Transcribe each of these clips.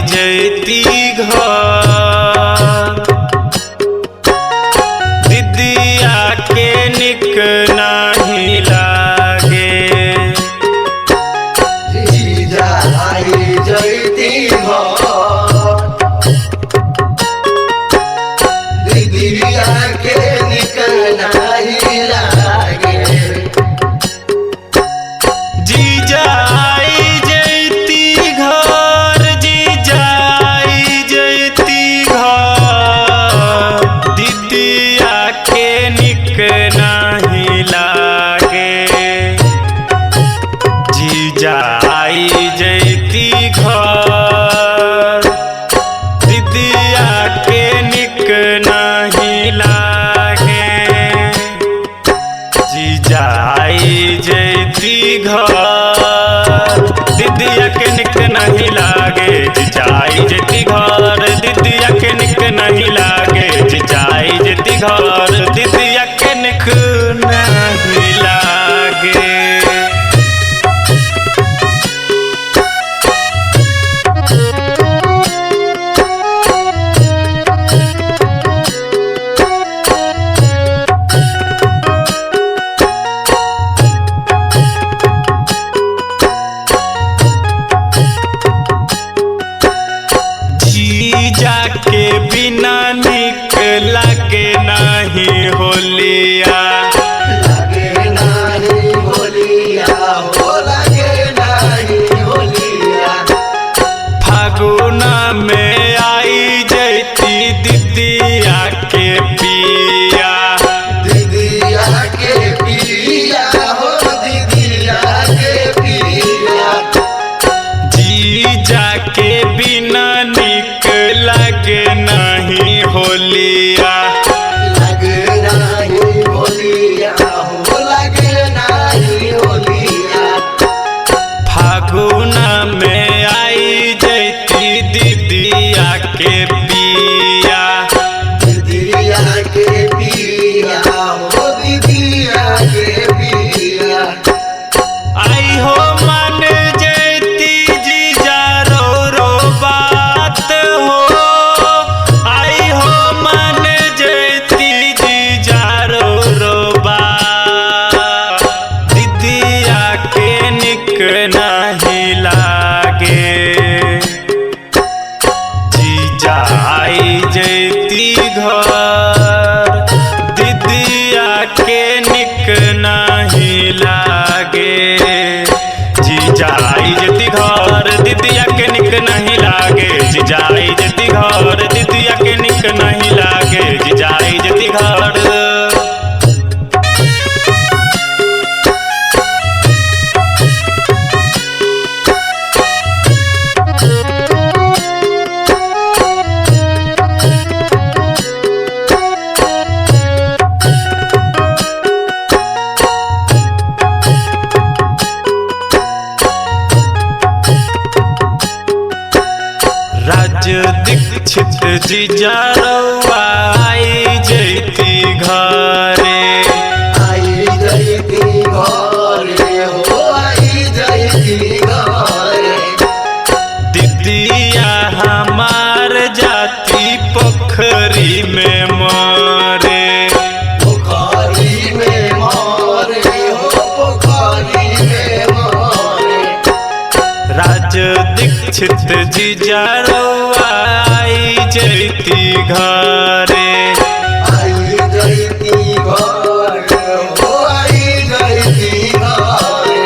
जैती घर दीदिया के निक नहीं लागे। जीजा आई जैती घर दीदिया के निक नहीं लागे। जीजा आई जैती घर जीजा आई जैती घर दीदिया के निक नहीं लागे। जीजा आई जैती घर दीदिया के निक नहीं लागे। जीजा आई जैती घर दीदिया के निक नहीं लागे। जीजा आई जैती घर दीदिया के निक नहीं लागे। जीजा आई जैती घर दीदिया के निक नहीं लागे। जीजा के बिना निक लागे नहीं होलिया। लागे नहीं होलिया हो लागे नहीं होलिया। फागुना में आई जैती दीदिया के पिया। दीदिया के पिया हो दीदिया के पिया। जीजा के बिना निक लागे नहीं होलिया। लागे नहीं होलिया हो लागे नहीं होलिया। फागुना में आई जैती दीदिया के पिया। दीदिया के पिया हो दीदिया के पिया। आई हो मन जैती जीजा रो रो बात हो। आई हो मन जैती जीजा रो रो बात दीदिया के निक नहीं लागे। जीजा आई जैती घर दीदिया के निक नहीं लागे। जीजा आई जैती घर दीदिया के निक नहीं लागे। जीजा आई जैती घर दीदिया के निक नहीं लागे। जीजा आई जैती घर राज दीक्षित जीजा रउआ आई जैती घरे। आई जैती घरे हो आई जैती घरे। दीदिया हमार जाती पोखरी में मरे। पोखरी में मारे हो पोखरी में मारे। राज दीक्षित जीजा रउआ आई जैती घरे। आई जैती घरे हो आई जैती घरे।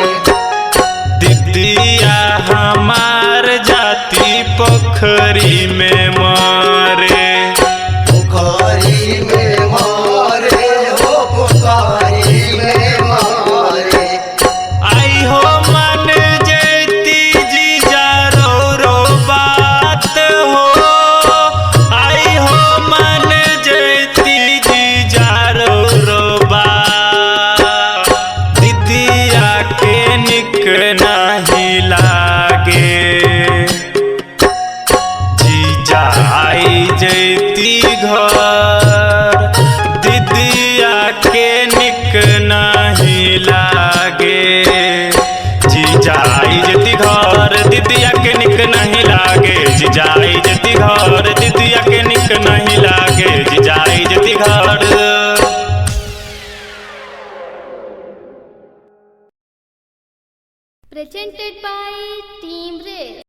दीदिया हमार जाती पोखरी में मरे। पोखरी में मारे हो पोखरी में मारे। आई हो मन जैती जीजा रो रो बात हो। आई हो presented by Team Race.